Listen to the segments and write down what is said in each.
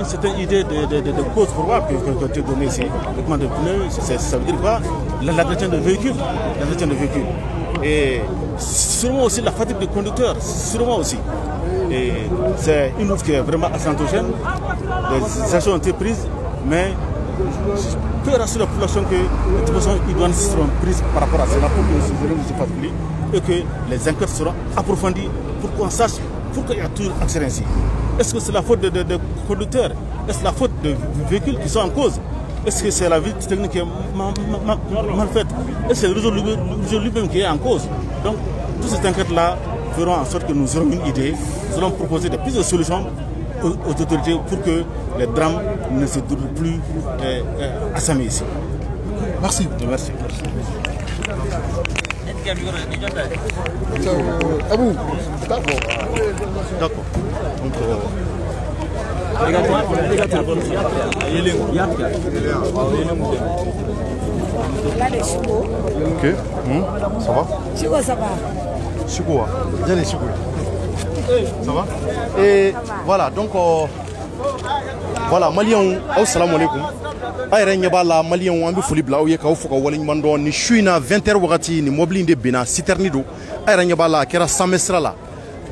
C'est une idée de cause probable que tu as donnée ici. Le commande de pneus, ça veut dire quoi? L'entretien de véhicules. Et sûrement aussi la fatigue des conducteurs, sûrement aussi. Et c'est une route qui est vraiment accidentogène. Les actions ont été prises, mais je peux rassurer la population que de toute façon, les douanes seront prises par rapport à cela pour que ce ne se fasse plus et que les enquêtes seront approfondies pour qu'on sache pourquoi il y a toujours accident ici. Est-ce que c'est la faute des conducteurs? Est-ce la faute des véhicules qui sont en cause? Est-ce que c'est la vie technique qui est mal faite? Est-ce que c'est le réseau lui-même qui est en cause? Donc, toutes ces enquêtes-là feront en sorte que nous aurons une idée. Nous allons proposer des pistes de solutions aux autorités pour que les drames ne se déroulent plus à Samé ici. Merci. Merci. Abou, d'accord. D'accord. Donc, ok. Ça va? Chico, ça va. Chico, bien les Chico. Ça va? Et voilà, donc voilà, Maliens, assalamu alaikum. Ayre nyabala Maliens ambi fuli bla oye ka ufuka wali mando ni shuina 20h wakati ni mobile de bena citerni do. Ayre nyabala kera samesra la.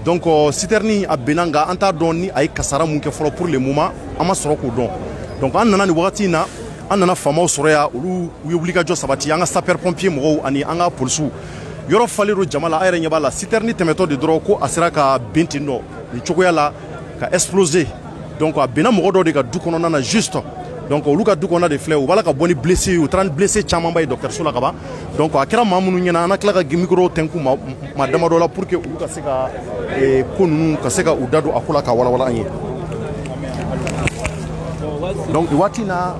Donc citerni a benanga anta doni ay kasara mun ke folo pour le moment ama soro ko don. Donc an nana ni wakati na an nana fama soroya ulu wibulika jo sabati anga sapeur pompier mo ani anga polisu. Yoro falero jamala ayre nyabala citerni temeto de dro ko asira ka bentino ni chokoya la ka exploser. Donc a bena mo do de ka du kono na juste. Donc olu ka du kɔnɔ de filɛ u b'a la ka bɔ ni blessé u taara ni blessé caman ba ye dɔgɔtɔrɔso la ka ban donc a kɛra maa minnu ɲɛna an ka tila ka micro tɛnku maa damadɔ la pour que olu ka se ka ko ninnu ka se ka u da don a ko la ka walawala an ye donc waati na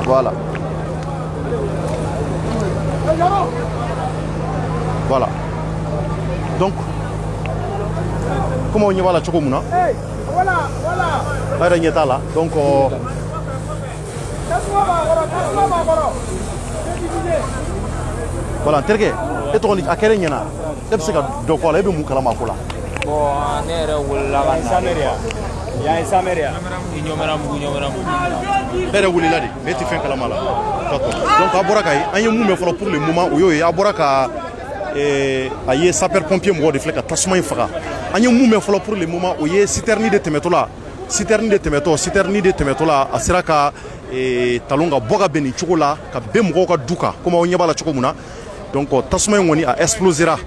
voilà voilà donc comme on ɲɛ b'a la cogo min na ayra ɲɛ t'a la donc voilà n terikɛ e tɔgɔ ni a kɛra ɲɛna e bɛ se ka dɔ fɔ a la e bɛ mun kalama a ko la bon ne yɛrɛ wulila ka na yan ye Sameria ɲɔmɛramugu e yɛrɛ wulila de mais e tɛ fɛn kalama la d'accord donc a bɔra ka ye an ye mun mɛn fɔlɔ pour le moment o y'o ye a bɔra ka a ye sapeur pompier mɔgɔw de filɛ ka tasuma in faga an ye mun mɛn fɔlɔ pour le moment o ye citerni de tɛmɛtɔ la citerni de tɛmɛtɔ la a sera ka talon ka bɔ ka bɛn nin cogo la ka bɛn mɔgɔw ka du kan komi aw ɲɛ b'a la cogo min na donc tasuma in kɔni a explosera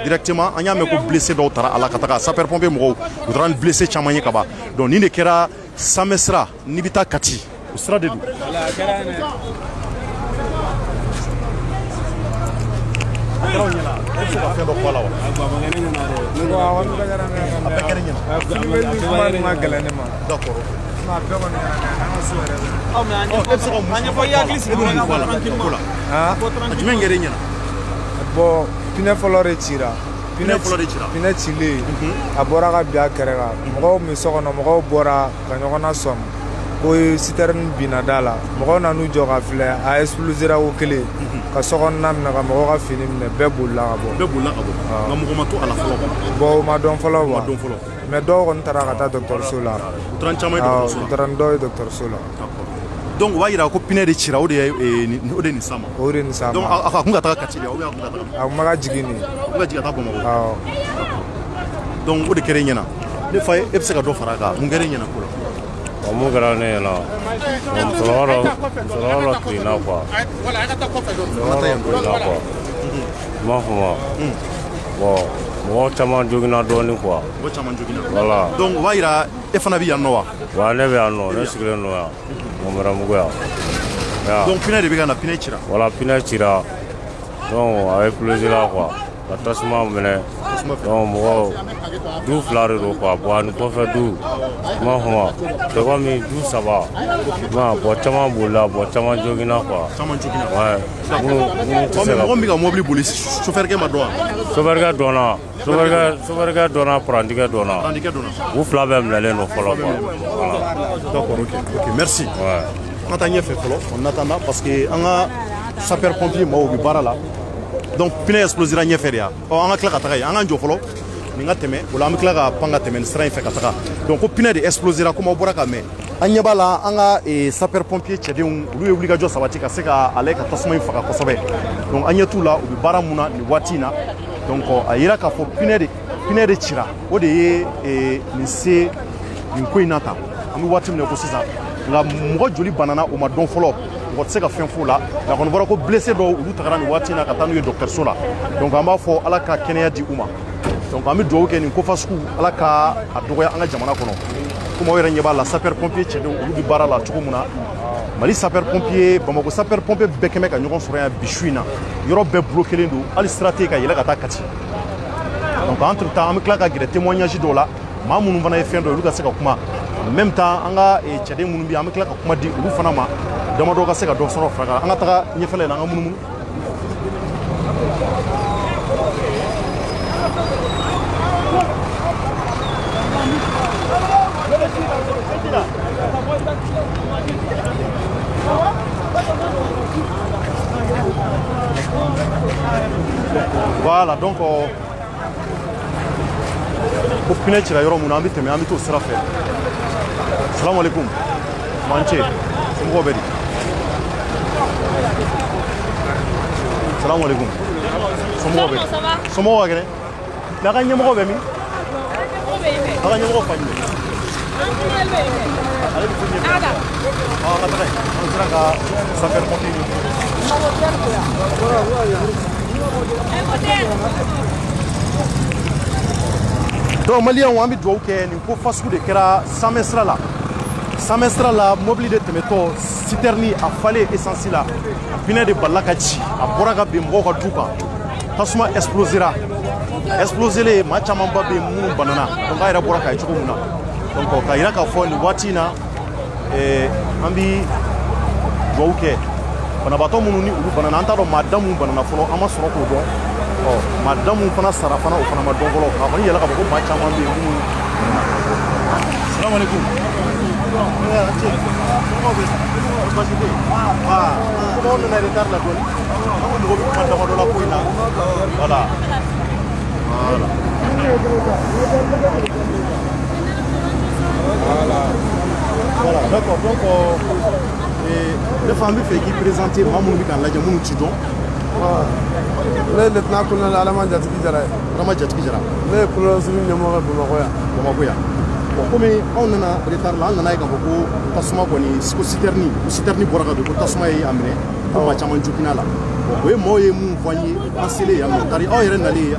directement an y'a mɛn ko blessé dɔw taara a la ka taga sapeur pompier mɔgɔw u taara ni blessé caman ye ka ban donc nin de kɛra Samɛ sira n'i bɛ taa Kati o sira de don. bon pinɛ fɔlɔ de cira pinɛ cilen a bɔra ka bin a kɛrɛ kan mɔgɔw min so kɔnɔ mɔgɔw bɔra ka ɲɔgɔn na sɔmi ko citerni binna da la mɔgɔw nan'u jɔ ka filɛ a explosera ko kelen ka sokɔnɔna minɛ ka mɔgɔw ka fini minɛ bɛɛ bolila ka bɔ nka mɔgɔ ma to a la fɔlɔ bon o ma dɔn fɔlɔ wa mais dɔw kɔni taara ka taa dɔgɔtɔrɔso la u taara ni dɔw ye dɔgɔtɔrɔso la donc o b'a yira ko pinɛ de cira o de nin s'a ma o de nin s'a ma donc a kun ka taga Kati de ou bien a kun ka taga a kun bɛ ka jigin de a ka jigin ka taa Bamakɔ donc o de kɛra e ɲɛna ne fa ye e bɛ se ka dɔ fara a kan mun kɛra e ɲɛna ko la mun kɛra ne ɲɛna musokɔrɔba dɔ kilenna quoi i m'a faamu bon mɔgɔ caman joginna dɔɔnin quoi voilà donc o b'a yira e fana bɛ yan nɔ wa wa ne bɛ yan nɔ ne sigilen don yan Ɲɔmɛramugu yan donc pinɛ de bɛ ka na pinɛ cira voilà pinɛ cira donc a explosera quoi ka tasuma minɛ donc mɔgɔw du fila de don quoi bon ani kɔfɛ du i m'a faamu c'est comme du saba bon caman bolila bon caman joginna quoi ouais minnu tɛ se ka mɔgɔ min bɛ ka mobili boli chauffeur ma dɔn wa chauffeur dɔnna apprenti dɔnna u fila bɛɛ minɛlen don fɔlɔ quoi voilà d'accord ok merci ouais an taa ɲɛfɛ fɔlɔ en attendant parce que an ka sapeur pompier mɔgɔw bɛ baara la donc pinɛ explosera ɲɛfɛ de yan an ka tila ka taga yen an k'an jɔ fɔlɔ nin ka tɛmɛ o la an bɛ tila ka pan ka tɛmɛ nin sira in fɛ ka taga donc ko pinɛ de explosera comme aw bɔra ka mɛn an ɲɛ b'a la an ka sapeur pompier cɛdenw olu ye wulikajɔ sabati ka se ka ale ka tasuma in faga kosɛbɛ donc an ɲɛ t'u la u bɛ baara mun na nin waati in na donc a yira k'a fɔ pinɛ de cira o de ye nin se nin ko in na tan an bɛ waati min na ko sisan nka mɔgɔ joli banana o ma dɔn fɔlɔ mɔgɔ tɛ se ka fɛn f'o la nka kɔni fɔra ko blessé dɔw olu tagara nin waati in na ka taa n'u ye dɔgɔtɔrɔso la donc an b'a fɔ ala ka kɛnɛya di u ma donc an bɛ dugawu kɛ nin kofa sugu ala ka a dɔgɔya an ka jamana kɔnɔ komi aw yɛrɛ ɲɛ b'a la sapeur pompier cɛdenw olu bɛ baara la cogo min na mali sapeur pompier bamakɔ sapeur pompier bɛɛ kɛmɛ ka ɲɔgɔn sɔrɔ yan bi su in na yɔrɔ bɛɛ bloquelen don hali sira tɛ yen ka yɛlɛ ka taa kati donc entre temps an bɛ tila ka gɛrɛ témoignage dɔw la maa minnu fana ye fɛn dɔ olu ka se ka kuma en même temps an ka cɛden minnu bɛ yen an bɛ tila ka kuma di olu fana ma damadɔ ka se ka dɔ sɔrɔ fara kan an ka taga ɲɛfɛla in na an ka munumunu voilà donc ko pinɛ cira yɔrɔ mun na an bɛ tɛmɛ an bɛ t'o sira fɛ salamu alaikum man cɛ somɔgɔw bɛ di salamu alaikum somɔgɔw bɛ di somɔgɔw ka kɛnɛ mais a ka ɲɛmɔgɔ bɛ min a ka ɲɛmɔgɔ fa ɲinɛ ale bɛ to ɲɛfɛ ka taga yen an sera ka sapeur pompier donc maliyɛnw an bɛ dugawu kɛ nin ko fasugu de kɛra sanmɛ sira la mobili de tɛmɛtɔ citerne a falen essence la pinɛ de balila ka ci a bɔra ka bin mɔgɔw ka du kan tasuma exploselen maa camanba bɛ yen minnu banana donc a yɛrɛ bɔra k'a ye cogo min na donc ka yira k'a fɔ nin waati in na an bɛ dugawu kɛ banabaatɔ minnu ni olu banana an t'a dɔn maa da minnu banana fɔlɔ an ma sɔrɔ k'o dɔn maa da minnu fana sara fana o fana ma dɔn fɔlɔ a kɔni yɛlɛ k'a fɔ ko maa caman bɛ yen minnu salamu alaikum comme aw nana retard la dɔɔni an ko mɔgɔw bɛ kuma damadɔ la ko in na voilà voilà d'accord donc ne fa an bɛ fɛ k'i présenter maa minnu bɛ k'an lajɛ minnu t'i dɔn ne ye lieutenant colonel Adama Jatigi Jara ye. Adama Jatigi Jara. Ne ye colonel ɲɛmɔgɔ Bamakɔ yan. Bamakɔ yan. Bon komi anw nana retard la an nana ye k'a fɔ ko tasuma kɔni ko citerne bɔra ka don ko tasuma ye a minɛ ko maa caman joginna la. Bon o ye maaw ye mun fɔ an ye an selen yan nɔ tari aw yɛrɛ nalen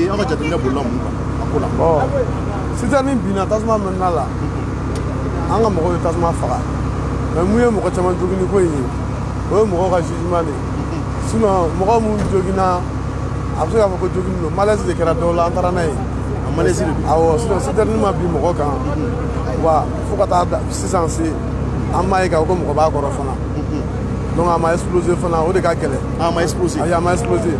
aw ka jateminɛ bolila mun kan a ko la. Citerne binna tasuma mɛnna la an ka mɔgɔw ye tasuma faga mais mun ye mɔgɔ caman jogini ko in ye o ye mɔgɔw ka jugement de ye. Sinon mɔgɔ mun joginna a bɛ se k'a fɔ ko jogini don malaise de kɛra dɔw la an taara n'a ye. malaise de don. Awɔ sinon citerne ma bin mɔgɔ kan wa fo ka taa sisan se an m'a ye k'a fɔ ko mɔgɔ b'a kɔrɔ fana donc a ma exploser fana o de ka gɛlɛn. A ma exploser. Ayi a ma exploser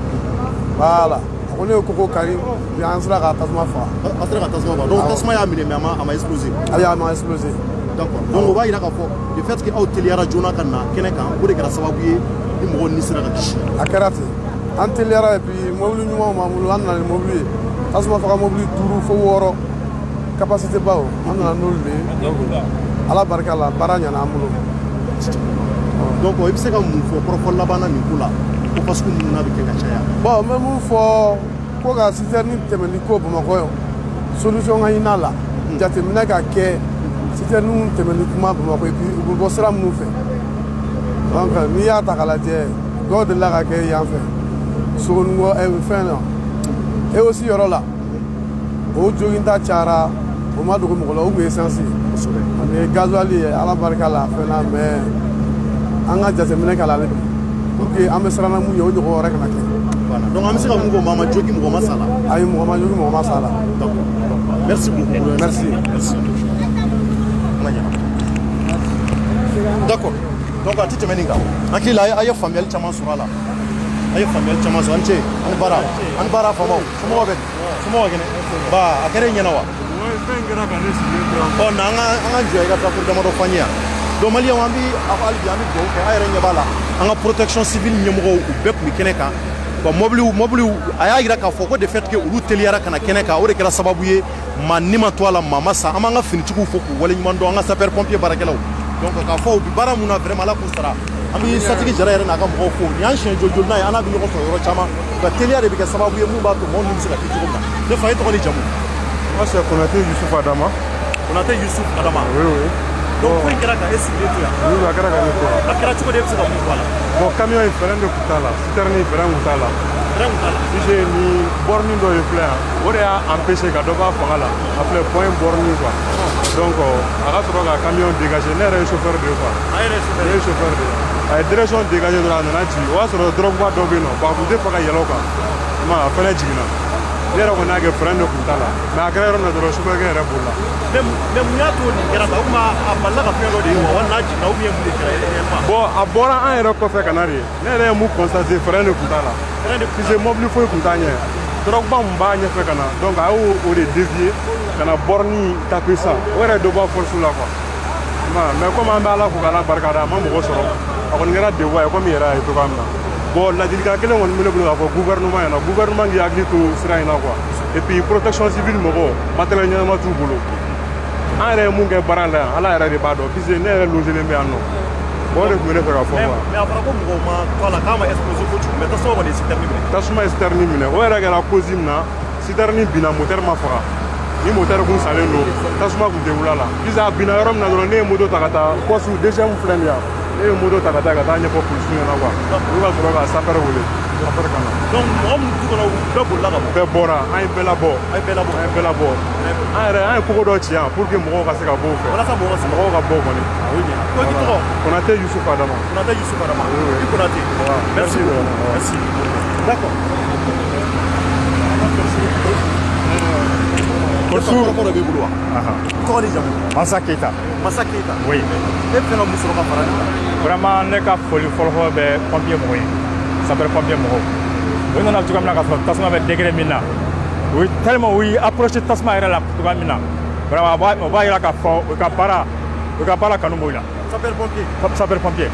voilà a ko ne ye koko kari bi an sera ka tasuma faga. A sera ka tasuma faga donc tasuma y'a minɛ mais a ma exploser. Ayi a ma exploser. D'accord donc o b'a yira k'a fɔ le fait que aw teliyara joona ka na kɛnɛ kan o de kɛra sababu ye ni mɔgɔw ni sera ka kisi. A kɛra ten an teliyara et puis mobili ɲumanw b'an bolo an nana ni mobili ye tasuma faga mobili 5 fo 6 capacité baw an nana n'olu de ye ala barika la baara ɲana an bolo. donc i bɛ se ka mun fɔ kɔrɔfɔ laban na nin ko la ko fasugu ninnu n'a bɛ kɛ ka caya. bon n bɛ mun fɔ ko ka citerne tɛmɛli ko bamakɔ yan solution ka ɲini a la jateminɛ ka kɛ citerne tɛmɛli kuma bamakɔ et puis u bɛ bɔ sira minnu fɛ donc n'i y'a ta k'a lajɛ dɔw delila ka kɛ yan fɛ sogoninko fɛn na e aussi yɔrɔ la o joginta cayara o ma dogo mɔgɔ la o tun ye essence ye ani gasoil ye ala barika la fɛn na mais an ka jateminɛ k'a la ale pour que an bɛ siran na mun ye o ɲɔgɔn wɛrɛ kana kɛ. donc an bɛ se ka mun fɔ maa ma jogi mɔgɔ ma sa la. ayi mɔgɔ ma jogi mɔgɔ ma sa la. merci beaucoup. merci. d'accord donc a tɛ tɛmɛ nin kan n hakili la a ye faamuyali caman sɔrɔ a la a ye faamuyali caman sɔrɔ an ce ani baara faamaw somɔgɔw bɛ di somɔgɔw kɛnɛ ba a kɛra e ɲɛna wa. na an ka jɔ i ka taa ko damadɔ fɔ an ye yan donc maliyɛnw an bɛ hali bi an bɛ dugawu kɛ a yɛrɛ ɲɛ b'a la an ka protection civile ɲɛmɔgɔw u bɛɛ tun bɛ kɛnɛ kan bon mobile a y'a yira k'a fɔ ko de fait que olu teliyara kana kɛnɛ kan o de kɛra sababu ye maa ni ma to a la maa ma sa an b'an ka finitigiw fo k'u waleɲuman dɔn an ka sapeur pompier baarakɛlaw donc k'a fɔ u bi baara mun na vraiment ala k'u sara an bɛ satigi jara yɛrɛ n'a ka mɔgɔw fo nin y'an siɲɛ joli n'a ye an n'a bɛ ɲɔgɔn sɔrɔ yɔrɔ caman nka teliya de bɛ kɛ sababu ye mun b'a to mɔgɔw ni bɛ se ka kɛ cogo min na ne fa e tɔgɔ ni jamu. Moi c'est Konaté Youssouf Adama. Konaté Youssouf Adama. Oui. Donc ko in kɛra ka e sigilen to yan. Oui a kɛra ka ne to yan. A kɛra cogo di e bɛ se ka mun fɔ a la. Bon camion in frein de kun t'a la citerne in frein kun t'a la. Frein kun t'a la. Puis ni borne dɔ ye filɛ yan o de y'a empêché ka dɔ bɔ a fanga la a filɛ point borne quoi. Donc a ka sɔrɔ ka camion dégager ne yɛrɛ ye chauffeur de ye quoi. A yɛrɛ ye chauffeur. Ne ye chauffeur de ye. A ye direction dégager dɔrɔn a nana jigin o y'a sɔrɔ drogue dɔ bɛ yen nɔ bon a kun tɛ fɛ ka yɛlɛ o kan a fɛnɛ jiginna. Ne yɛrɛ kɔni y'a kɛ frein de kun t'a la mais a kɛra yɔrɔ min na dɔrɔn chauffeur yɛrɛ bolila. Mais mun y'a to nin kɛra tan o tuma a balila ka fɛn dɔ de ye wa wali n'a jiginna ou bien mun de kɛra réellement. Bon a bɔra an yɛrɛ kɔfɛ ka na de ne yɛrɛ ye mun constater frein de kun t'a la. Puisque mobili foyi kun t'a ɲɛ drogue mun b'a ɲɛfɛ ka na donc a y'o de dévier ka na borne taper san o yɛrɛ dɔ bɔ force la quoi. Mais comme an bɛ ala fo k'ala barika da a ma mɔgɔ sɔrɔ a kɔni kɛra devoir ye comme i yɛrɛ y'a ye cogoya min na. Bon ladilikan kelen kɔni bɛ ne bolo k'a fɔ gouvernement ɲɛna gouvernement k'i hakili to sira in na quoi. Et puis protection civile mɔgɔw matériel ɲɛnama t'u bolo an yɛrɛ ye mun kɛ baara la yan ala yɛrɛ de b'a dɔn puisque ne yɛrɛ logelen bɛ yan nɔ bon o de tun bɛ ne fɛ ka fɔ quoi. Mais a fɔra ko mɔgɔw ma to a la k'a ma exploser kojugu mais tasuma kɔni ye citerne minɛ. Tasuma ye citerne minɛ o yɛrɛ kɛra cause min na citerne binna moteur ma faga ni moteur kun salen don tasuma kun tɛ wuli a la puisque a binna yɔrɔ min na dɔrɔn ne ye moto ta ka taa poste deuxième filɛ nin yan ne ye moto ta ka taa ɲɛfɔ policiers ɲɛna quoi olu ka sɔrɔ ka sapeur wele sapeur ka na. Donc mɔgɔ minnu du kɔnɔ bɛɛ bolila ka bɔ. bɛɛ bɔra an ye bɛɛ labɔ an ye kogo dɔ ci yan pour que mɔgɔw ka se ka bɔ o fɛ walasa mɔgɔw ka bɔ kɔni. o ye ɲɛna. ko i tɔgɔ. Konaté Youssouf Adama. Konaté Youssouf Adama. i Konaté. merci merci. d'accord. Bonjour. Tɔgɔ ni jamu. Massa Keita. Massa Keita. Oui. E bɛ fɛ ka mun sɔrɔ ka fara nin kan. Vraiment ne ka foli fɔlɔfɔlɔ bɛ pompier mɔgɔw ye sapeur pompier mɔgɔw u nana cogoya min na k'a sɔrɔ tasuma bɛ degré min na u ye tellement u y'i approché tasuma yɛrɛ la cogoya min na vraiment o b'a yira k'a fɔ u ka baara kanu b'u la. Sapeur pompier.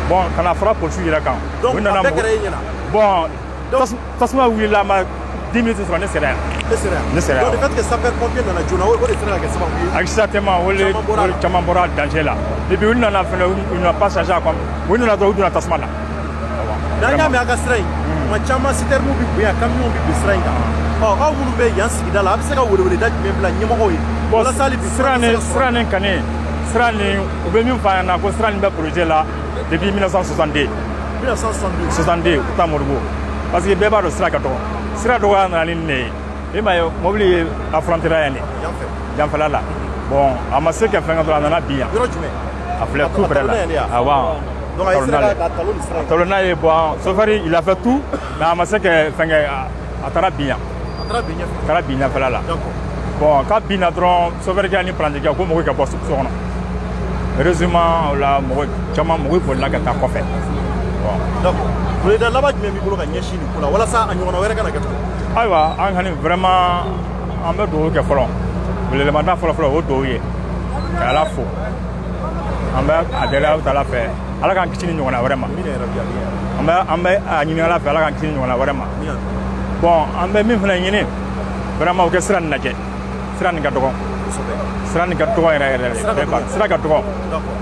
Bon kana fara policiers yɛrɛ kan. Donc a bɛɛ kɛra e ɲɛna. Bon tasuma wulila ma 10 minutes sɔrɔ ne sera yan. Ne sera yan. Donc le fait que sapeur pompier nana joona o de sera ka kɛ sababu ye. Exactement o de caman bɔra danger la et puis u nana fɛnɛ u n'a pas changé comme u nana dɔrɔn u donna tasuma la. N'an y'a mɛn a ka sira in tuma caman citerne bɛ bonya camion bɛ bin sira in kan aw minnu bɛ yan sigida la a bɛ se ka weleweleda jumɛn bila ɲɛmɔgɔw ye. walasa hali bi sira nin kɔni sira nin u bɛ min fɔ an ɲɛna ko sira nin bɛ projet la depuis 1962. 1962 u ta Modibo parce que bɛɛ b'a dɔn sira ka dɔgɔ sira dɔgɔya nana ni nin de ye e m'a ye mobili ye a frontière yan de yanfɛla la bon a ma se ka fɛn kɛ dɔrɔn a nana bin yan. yɔrɔ jumɛn. a filɛ tout près la awɔ. Donc a sera ka talon n'a ye bon chauffeur il a fait tout mais a ma se ka fɛn kɛ a taara bin yan. a taara bin yanfɛla la. bon k'a binna dɔrɔn chauffeur kɛ ni palanti kɛ ko mɔgɔw ka bɔ so kɔnɔ heureusement o la mɔgɔ caman mɔgɔw bolila ka taa kɔfɛ. bon d'accord weleweleda laban jumɛn b'i bolo ka ɲɛsin nin ko la walasa a ɲɔgɔnna wɛrɛ kana kɛ tugun. ayiwa an kɔni vraiment an bɛ dugawu kɛ fɔlɔ welewelemada fɔlɔfɔlɔ o dugawu ye ka ala fo an bɛ a deli Alahu Taala fɛ ala k'an kisi ni ɲɔgɔnna wɛrɛ ma an bɛ a ɲini ala fɛ ala k'an kisi ni ɲɔgɔnna wɛrɛ ma bon an bɛ min fana ɲini vraiment o kɛ sira nin lajɛ sira nin ka dɔgɔ sira nin ka dɔgɔ yɛrɛ sira ka dɔgɔ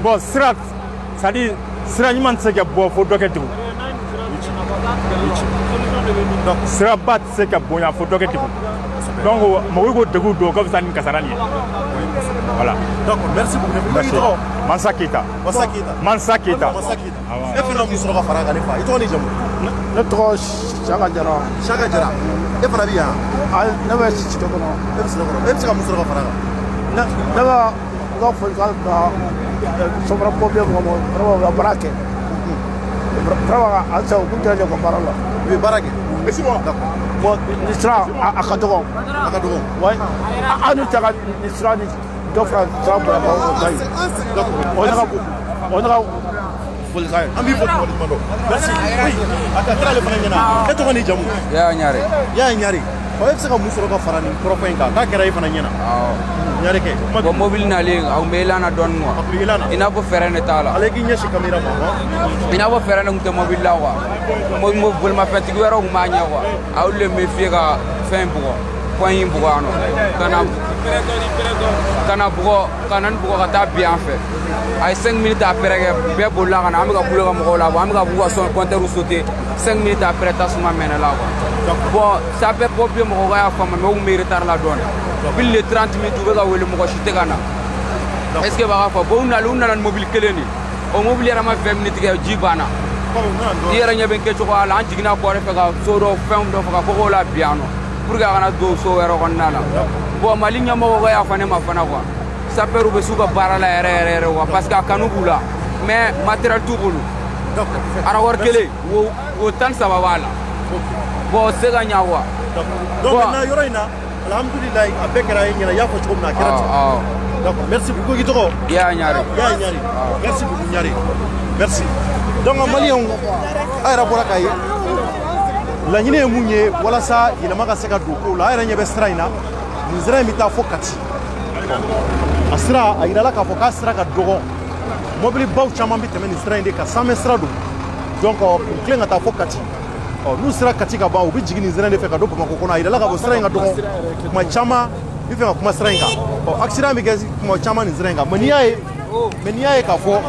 bon sira c'est à dire sira ɲuman tɛ se ka bɔ fo dɔ kɛ tugun siraba tɛ se ka bonya fo dɔ kɛ tugun donc mɔgɔw ko degun don o ka fisa ni kasara nin ye voilà. d'accord merci beaucoup. Massa Keita. Massa Keita. e fana mun sɔrɔ ka fara kan ne fa i tɔgɔ ni jamu. Ne tɔgɔ Saka Jara. Saka Jara e fana bɛ yan. Ne bɛ Sito kɔnɔ. e bɛ Sito kɔnɔ e bɛ se ka mun sɔrɔ ka fara kan. ne bɛ n ka folikan bila sapeur pompier mɔgɔw ma vraiment u ka baara kɛ vraiment halisa u k'u jija u ka baara la. u ye baara kɛ. bon nin sira a ka dɔgɔ. a ka dɔgɔ. oui an ni tɛ ka nin sira ni dɔ fara sira bonya ka o ka ɲi. o ne ka folikan ye. an b'i fo tɔgɔ duman dɔn. merci oui a ka kɛra ale fana ɲɛna e tɔgɔ ni jamu. Yaya Ɲare. Yaya Ɲare ɔ e bɛ se ka mun sɔrɔ ka fara nin kɔrɔfɔ in kan k'a kɛra e fana ɲɛna. nyare ke bon mobile nalen aw melana don moi ina bo ferene tala ale gi nyeshi camera ma ina bo ferene ngte mobile la wa mo bol ma fenti wero ma nya wa aw le me fiega fin bugo point bugo ano kana bugo kanan bugo kata bien fait ay 5 minutes après be bolla kana am ga bulo ga mo la am ga bugo son compteur sauter 5 minutes après ta suma mena la wa bon ça fait problème mo ga fama mo méritar la donne bil les 30 minutes be ga wele mo ko shite kana est-ce que ba fa bo na mobile keleni o mobile era ma 20 minutes ga jibana yera nya ben ke ko ala anjigina ko refa ga so do fem do fa ko la biano pour ga kana do so ero kon nala bon malinya mo ga ya fane ma fana quoi ça peut rouber sous bara la RR parce que kanu bula mais matériel tout bulu ara war kele wo tan sa wala bon c'est gagna wa donc na yoro ina alhamdulillah abekara ina ya fo chomna kirati d'accord merci beaucoup gitoko ya nyari merci beaucoup nyari merci donc malien ayra boraka yi la nyine munye wala sa ina maka seka doko la ayra nyebe straina nizra mi ta fokati asra ayra la ka fokasra ka dogo mobile baw chama bi temen strainde ka samestra do donc klenga ta fokati nous sera katika ba ubi jigini zirande fe ka do bamako kona ayra la ka bo strainga dogo ma chama ife ka kuma strainga accident mi gazi kuma chama ni zrenga meniaye ka fo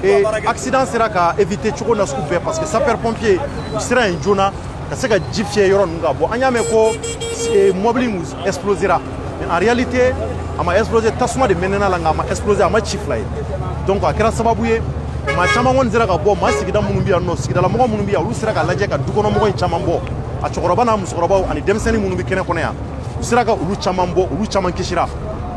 et accident sera ka éviter choko na scoupé parce que sapeur pompier sera un jona ka se ka jifie yoro nga bo anyame ko mobile mus explosera en réalité ama exploser tasuma de menena la nga ma exploser ama chiflay donc akira sababu ye ma chama won zira ka bo ma sigida munum biya no sigida la mo munum biya lu sera ka laje ka dugono mo chama bo a chokoroba na musokoroba ani demseni munum bi kene kono ya sera ka ulu chama bo ulu chama kishira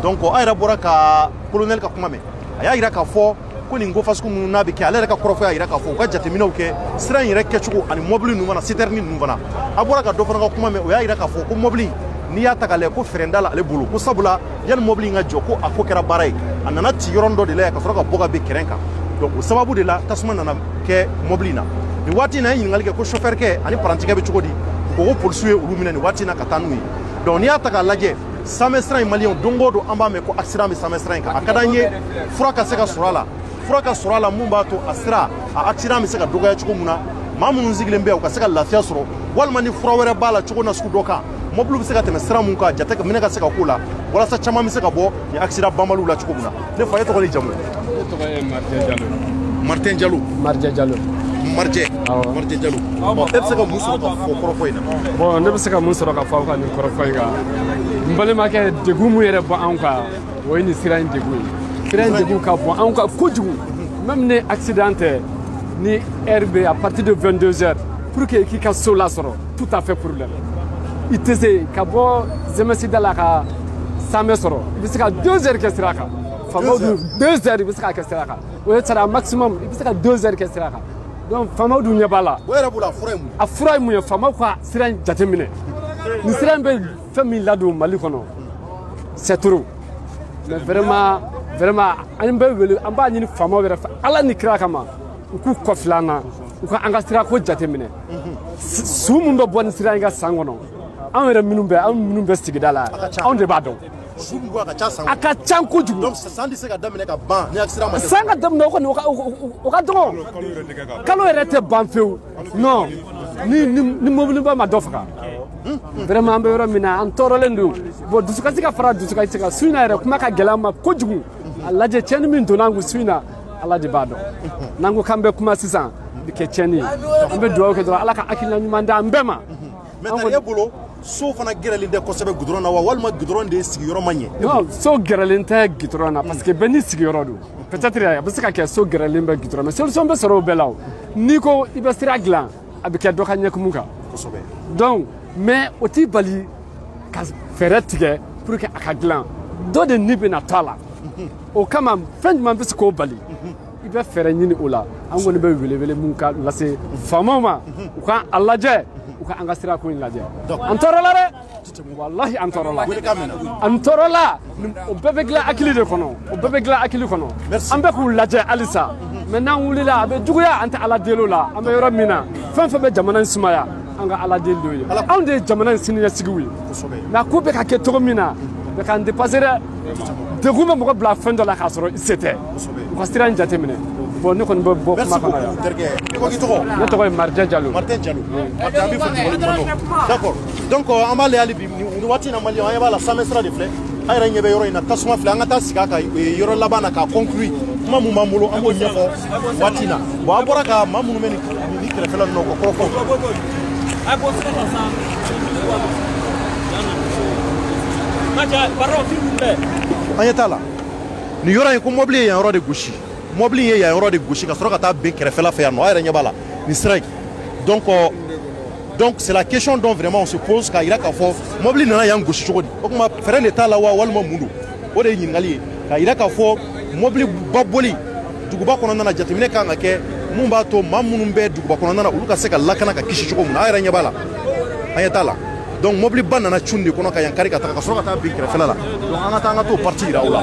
donc ayra bora ka colonel ka kuma me aya ira ka fo ko ni ngo fasku munum na bi ke alera ka korofo ya ira ka fo ka jatemino ke sera ira ke chuko ani mobile nu wana citerni nu wana abora ka do fana ka kuma me o ya ira ka fo ko mobile ni ya takale ko frendala ale bulu ko sabula yan mobile nga joko akokera barai anana ti yorondo de la ka foro ka boga be kerenka donc o sababu de la tasuma nana ke mobile na ni wati na yin ngalike ko chauffeur ke ani parantika be chukodi ko poursuivre ulumina ni wati na katanu donc ni ya takalaje samestra malien dongo do amba me ko accident me samestra ka akadanye furaka seka surala mumba to asra a accident me seka doga ya chukumuna mamun zigile mbe ko seka lafiya soro walma ni furawere bala chukuna sku doka mobile bi seka temestra mun ka jate ka mineka seka kula wala sa chama mi seka bo ni accident bamalu la chukumuna ne faye to ko ni jamu Martin Diallo bon est-ce que muso ka fo korofoina bon ne be se ka muso ka fo ka ni korofoina mbale ma ke de gumu yere bo an ka woy ni siran de gu ka bo an ka kojugu même ne accidenté ni RB à partir de 22h pour que qui ka sola soro tout à fait problème itese ka bo zemesi dala ka same soro bisika 2h ke siraka famo 2h bisika ke siraka o sera maximum bisika 2h ke siraka donc fama du nyabala wera bula furemu a furemu ya fama kwa siran jatemine ni siran be fami lado mali kono c'est trop mais vraiment an be wele an ba ni fama wera ala ni kira kama ku koflana ku angasira ko jatemine sumu be bon siran ga sangono an wera minum be sigidala on de badon aka chanku jugu donc sandi se ka damine ka ban ni accident ma sanga damne ko o ka dogo kalo erete banfeu non ni mobile ba ma dofka vraiment ambe wera mina an torolendu bo dusuka sika fara dusuka sika suina era kuma ka gelama ko jugu alaje cheni min to nangu suina alaje bado nangu kambe kuma sisan ke cheni ambe do ko do alaka akila nyumanda ambema mais bolo so fana geralin de ko sebe gudron na walma gudron de sigi yoro manye non so geralin te gudron na parce que beni sigi yoro do peut-être ya parce que so geralin be gudron mais solution be soro belaw niko ibe siraglan abike do kanye kumuka donc mais oti bali ka feretige pour que akaglan do de nibe na tala o kama friend man be ko bali ibe fere nyini ola angoni be wele munka lase famama ka allaje uka angasira ko laje antorola re wallahi antorola o bebegla akili de kono ambe ko laje alisa maintenant wulila be juguya anta ala delo la ambe yoro mina fanfa be jamanan sumaya anga ala delo ya ande jamanan siniya sigwi na ko be ka ke to mina be kan dépasser degun bɛ mɔgɔ bila fɛn dɔ la k'a sɔrɔ i se tɛ u ka sira in jateminɛ bon ne kɔni bɛ bɔ kuma kɔnɔ yan ne tɔgɔ ye Martin Diallo d'accord donc an b'ale hali bi nin waati in na Maliyɛnw an ɲɛ b'a la sanfɛ sira de filɛ an yɛrɛ ɲɛ bɛ yɔrɔ in na tasuma filɛ an ka taa sigi a kan yɔrɔ laban na k'a conclure kuma mun b'an bolo an b'o ɲɛfɔ waati in na bon an bɔra ka maa minnu bɛ nin kɛrɛfɛla ninnu na u ka kɔrɔfɔ an ɲɛ t'a la nin yɔrɔ in ko mobili ye yan yɔrɔ de gosi mobili ye yan yɔrɔ de gosi ka sɔrɔ ka taa ben kɛrɛfɛla fɛ yan nɔ a yɛrɛ ɲɛ b'a la nin sira in donc c'est la question dont vraiment on se pose k'a yira k'a fɔ mobili nana yan gosi cogo di o tuma fɛɛrɛ de t'a la wa walima mun don o de ye ɲininkali ye k'a yira k'a fɔ mobili ba boli duguba kɔnɔna na jateminɛ kan ka kɛ mun b'a to maa minnu bɛ duguba kɔnɔna na olu ka se ka lakana ka kisi cogo min na a yɛrɛ ɲɛ b'a la an ɲɛ t'a la donc mobili ba nana cun de kɔnɔ ka yan kari ka taga ka sɔrɔ ka taa bin kɛrɛfɛla la donc an ka taa an ka t'o parti yira u la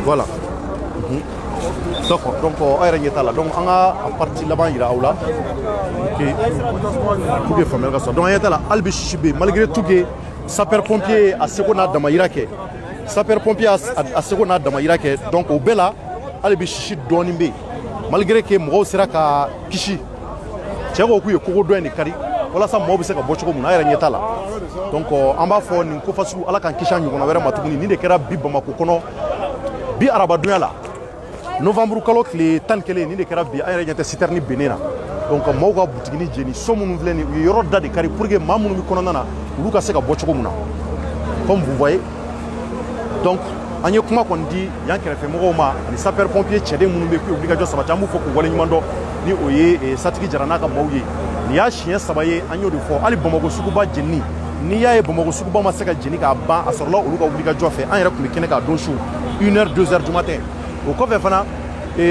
voilà d'accord donc a yɛrɛ ɲɛ t'a la donc an ka parti laban yira aw la pour que faamuyali ka sɔrɔ donc an ɲɛ t'a la hali bi sisi bɛ yen malgré tout que sapeur pompier a seko n'a damayira kɛ sapeur pompier a seko n'a damayira kɛ donc o bɛɛ la hali bi sisi dɔɔnin bɛ yen malgré que mɔgɔw sera ka kisi cɛ ko k'u ye kogo dɔ in de kari walasa mɔgɔw bɛ se ka bɔ cogo min na a yɛrɛ ɲɛ t'a la donc an b'a fɔ nin ko fasugu ala k'an kisi a ɲɔgɔnna wɛrɛ ma tuguni nin de kɛra bi Bamako kɔnɔ bi arabadonya la novembre kalo tile 11 nin de kɛra bi an yɛrɛ ɲɛ tɛ citerne bennen na donc mɔgɔw ka butigini jeni so minnu filɛ nin u ye yɔrɔ da de kari pour que maa minnu bɛ kɔnɔna na olu ka se ka bɔ cogo min na comme vous voyez donc an ye kuma kɔni di yan kɛrɛfɛ mɔgɔw ma ani sapeur pompier cɛden minnu bɛ k'u wulikajɔ sabati an b'u fɔ k'u waleɲuman dɔn ni o ye Satigi Jara n'a ka maaw ye nin y'a siɲɛ 3 ye an y'o de fɔ hali Bamako suguba jenini n'i y'a ye Bamako suguba ma se ka jeni k'a ban a sɔrɔla olu ka wulikajɔ fɛ an yɛrɛ tun bɛ kɛnɛ k'a don su 1h 2h du matin o kɔfɛ fana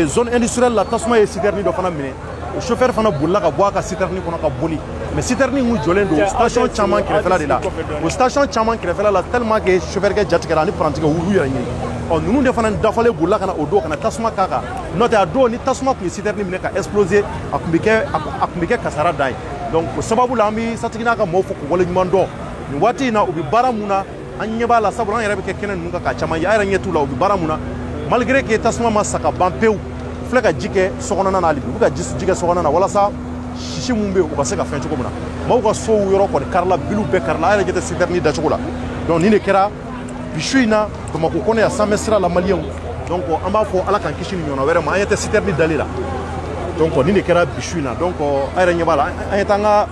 zone industrielle la tasuma ye citerne dɔ fana minɛ o chauffeur fana bolila ka bɔ a ka citerne kɔnɔ ka boli mais citerne in jɔlen don station caman kɛrɛfɛla de la o station caman kɛrɛfɛla la tellement que chauffeur kɛ jatigɛra ani parantikɛ olu yɛrɛ ɲini ɔ ninnu de fana dafalen bolila ka na o don ka na tasuma k'a kan n'o tɛ a don ni tasuma tun ye citerne minɛ ka exploser a tun bɛ kɛ kasara da ye donc o sababu la an bɛ Satigi n'a ka maaw fɔ k'u waleɲuman dɔn nin waati in na u bɛ baara mun na an ɲɛ b'a la sabula an yɛrɛ bɛ kɛ kɛnɛ ninnu kan k'a caman ye a yɛrɛ ɲɛ t'u la u bɛ baara mun na malgré que tasuma ma sa ka ban pewu u filɛ ka ji kɛ sokɔnɔna na hali bi u bɛ ka ji kɛ sokɔnɔna na walasa sisi mun bɛ yen u ka se ka fɛn cogo min na maaw ka sow yɔrɔ kɔni karila biliw bɛɛ karila a yɛrɛ ɲɛ tɛ citerne dacogo la donc nin de kɛra bi su in na Bamako kɔnɔ yan sanfɛ sira la Maliyɛnw donc an b'a fɔ ala k'an kisi ni ɲɔgɔnna wɛrɛ ma an ɲɛ tɛ citerne dali la donc nin de kɛra bi su in na donc a yɛrɛ ɲɛ b'a la an ɲɛ tɛ an ka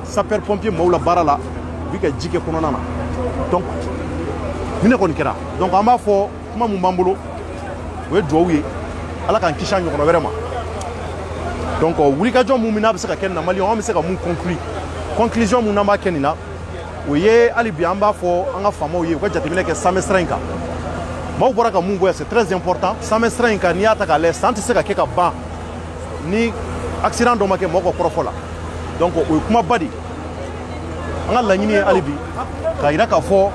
sapeur pompier maaw la baara la u bɛ ka ji kɛ kɔnɔna na donc nin de kɔni kɛra donc an b'a fɔ kuma mun b'an bolo o ye duwawu ye ala k'an kisi a ɲɔgɔnna wɛrɛ ma donc wulikajɔ mun n'a bɛ se ka kɛ nin na Maliyɛnw an bɛ se ka mun conclusion mun n'an b'a kɛ nin na o ye hali bi an b'a fɔ an ka faamaw ye u ka jateminɛ kɛ sanfɛ sira in kan maaw bɔra ka mun fɔ yan c'est très important sanfɛ sira in kan n'i y'a ta k'a lajɛ san tɛ se ka kɛ ka ban ni accident dɔ ma kɛ mɔgɔ ka kɔrɔfɔ la donc o ye kumaba de an ka laɲini ye hali bi k'a yira k'a fɔ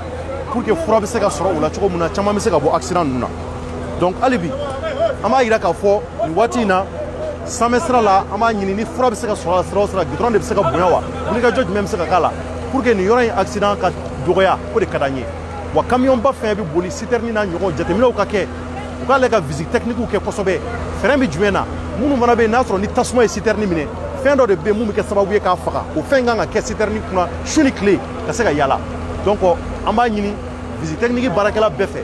pour que fura bɛ se ka sɔrɔ o la cogo min na caman bɛ se ka bɔ accident ninnu na donc hali bi an b'a yira k'a fɔ nin waati in na sanfɛ sira la an b'a ɲini ni fura bɛ se ka sɔrɔ a la sira o sira goudron de bɛ se ka bonya wa wulikajɔ jumɛn bɛ se ka k'a la pour que nin yɔrɔ in accident ka dɔgɔya o de ka d'an ye wa camion ba fɛn bɛ boli citerne n'a ɲɔgɔn jateminɛw ka kɛ u k'ale ka visite technique kɛ kosɛbɛ fɛɛrɛ bɛ jumɛn na minnu fana bɛ yen n'a sɔrɔ ni tasuma ye citerne minɛ fɛn dɔ de bɛ yen mun bɛ kɛ sababu ye k'a faga o fɛn kan ka kɛ citerne kunna su ni tile ka se ka yaala donc an b'a ɲini visite technique baarakɛla bɛɛ fɛ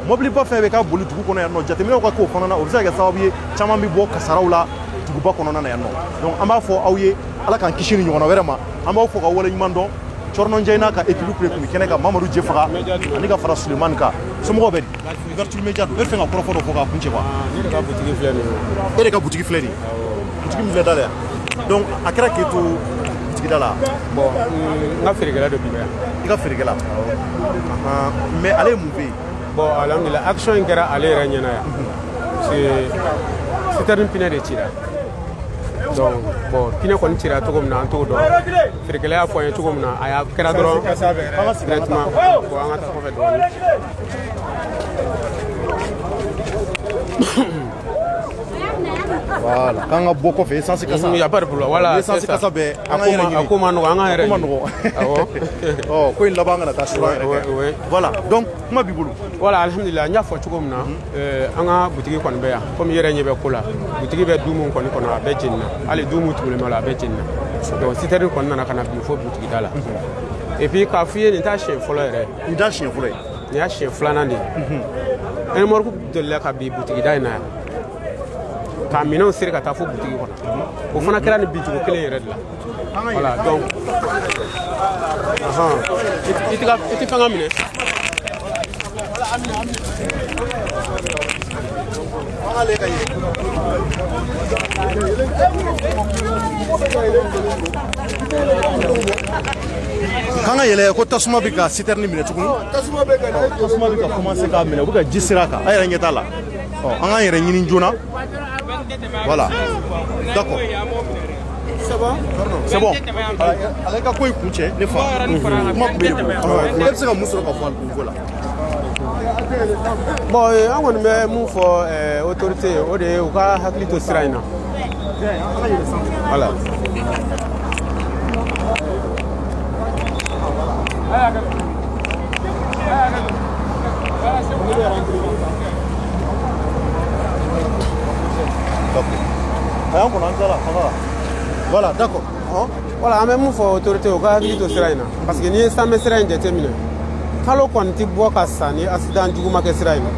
mobili ba fɛn bɛ k'a boli dugu kɔnɔ yan nɔ jateminɛw ka k'o fana na o bɛ se ka kɛ sababu ye caman bɛ bɔ kasaraw la duguba kɔnɔna na yan nɔ donc an b'a fɔ aw ye ala k'an kisi ni ɲɔgɔnna wɛrɛ ma an b'aw fɔ ka waleɲuman dɔn Cɔrɔnɔnjɛ n'a ka équipe tun bɛ kɛnɛ kan Mamadu Jefaga ani ka fara Sulemani kan somɔgɔw bɛ di Ouverture Média don e bɛ fɛ ka kɔrɔfɔ dɔ fɔ k'a kuncɛ quoi ne de ka butigi filɛ nin ye e de ka butigi filɛ nin ye butigi min filɛ da la yan donc a kɛra k'e to butigi da la bon n ka feerekɛla dɔ bi yan i ka feerekɛla mais ale ye mun fɛ yen bon alhamdulillah action in kɛra ale yɛrɛ ɲɛna yan parce que citerne pinɛ de cira donc bon pinɛ kɔni cira cogo min na an t'o dɔn feerekɛla y'a fɔ an ye cogo min na a y'a kɛra dɔrɔn directement bon an ka taa kɔfɛ dɔɔnin Voilà. Quand on a beaucoup fait, essence kasa. Il n'y a pas de problème. Voilà. Essence kasa be. Akoma no anga yere. Oh, ko il la banga na ta sura. Oui. Voilà. Donc, kuma bibulu. Voilà, alhamdulillah, nya fo chugo mna. Anga boutique kon be ya. Comme yere nyebe kola. Boutique be dumu kon ko na be jinna. Ali dumu tule mala be jinna. Donc, si teri kon na kana bi fo boutique dala. Et puis ka fiye ni ta chien folo yere. Ni ta chien folo. Ni ya chien flana ni. En morku de la ka bi boutique dala na. Ka minɛnw siri ka taa fo boutique kɔnɔ o fana kɛra ni bicogo kelen yɛrɛ de la voilà donc i tɛ fɛn ka minɛ Kanga yele ko tasuma bi ka citerne minɛ tuguni tasuma bi ka commencer ka minɛ u bɛ ka ji sira kan a yɛrɛ ɲɛ t'a la an k'an yɛrɛ ɲini joona. Voilà. D'accord. C'est bon? C'est bon. Avec quoi il coûte, les femmes? Comment vous pouvez le faire? Bon, on a mon for autorité, on est au cas de Siraina. Voilà. Voilà, d'accord. Voilà, même mon for autorité au cas de Siraina. Parce que ni ça me sera indéterminé. Kalo kwanti boka sani accident juguma ke Siraina.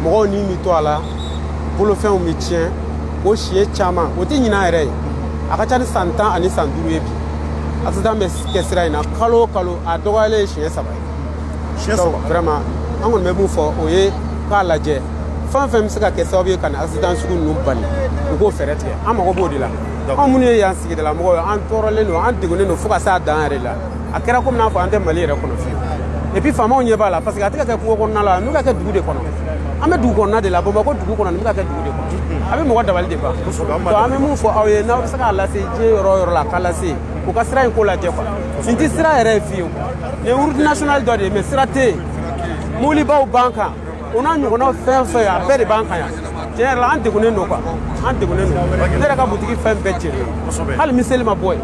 Mo ni mi to ala. Bolo fen o mi tien. O chie chama. O ti nyina ere. Aka cha ni santan ani sanduru ebi. Accident me ke Siraina. Kalo a dogale chie sabai. Chie sabai. Vraiment, on me bu fo oye ka laje. Fan fem se ka ke sabai kan accident sugu nu bani. Ko ferete. Amako bodi la. On muni yan sigi de la mo an torole no an digone no fuka sa dan ere la. Akera comme na fo ante mali ere kono fi. Et puis fama on y va là parce que atika ke ko na la nous ka ke dugu de kono. Ame dugu kono de la bomba ko dugu kono nous ka ke dugu de kono. Abe mo dabal de ba. To ame mu fo awe na saka la se je ro la kala se. Ko ka sira ko la te quoi. Sinti sira ere fi. Le route nationale do de mais sira te. Muli ba o banka. On a ñu ko no fe a be de banka ya. Tiens là ante ko ne no quoi. Ante ko ne no. Ne ka boutique fe be ti. Hal miselma boy.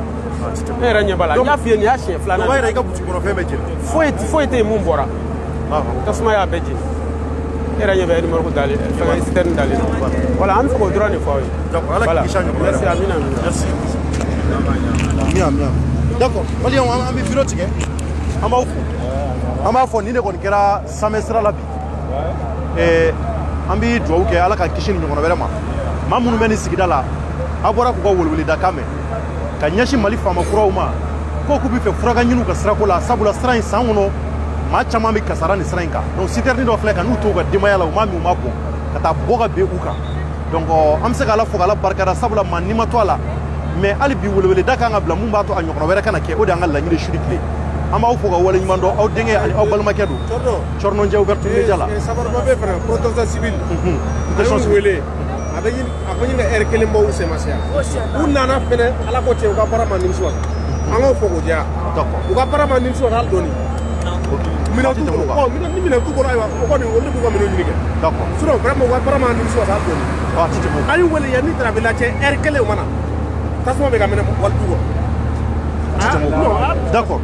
Era nyabala nya fie ni ashe flana wa ira ka boutique ko fe be ti. Foi te mun bora. Tasuma ya beji. Era nyebe ni morko dali. Fa citerne dali. Voilà, on faut droit ni foi. Voilà. Merci Amina. Merci. Miam. D'accord. Wali on bi bureau tike. Amba fo ni ne ko kera semestre la bi. Ambi do ke ala ka kishini ngono vraiment. Mamunu meni sigida la. Abora ko wolweli da kame. Ka nyashi mali fama kuraw ma ko ku bi fe furaga nyinu ka sira ko la sabula sira in sangono ma chama mi kasara ni sira inka donc citerni do fleka nu to ga dimaya la ma mi ma ko kata boga be uka donc am se kala fogala barkara sabula man ni ma to ala mais ali bi wolwele daka nga bla mumba to anyo kono wera kana ke o de ngal la nyile shurikle ama o foga wala nyimando aw denge ali aw balma kedu chorno nje ouverture jala sabar ba be fra protection civil wele abani na erkele mbo use masia unana fene ala ko te ko parama nim so anga fogo ja ko parama nim so hal doni mina tu ko mina tu ko aywa ko ni wonde ko mina nyige d'accord suro vraiment wa parama nim so hal doni titi mo ayu wele ya ni travela te erkele mana tasmo be gamene wal dugo d'accord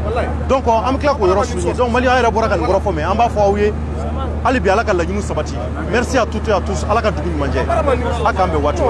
donc am clair ko yoro souligner donc mali ayra boraka ngoro fo mais am ba fo awye Ali bi alaka la ñu sabati. Merci à toutes et à tous. Alaka dugu manje. Akambe watu.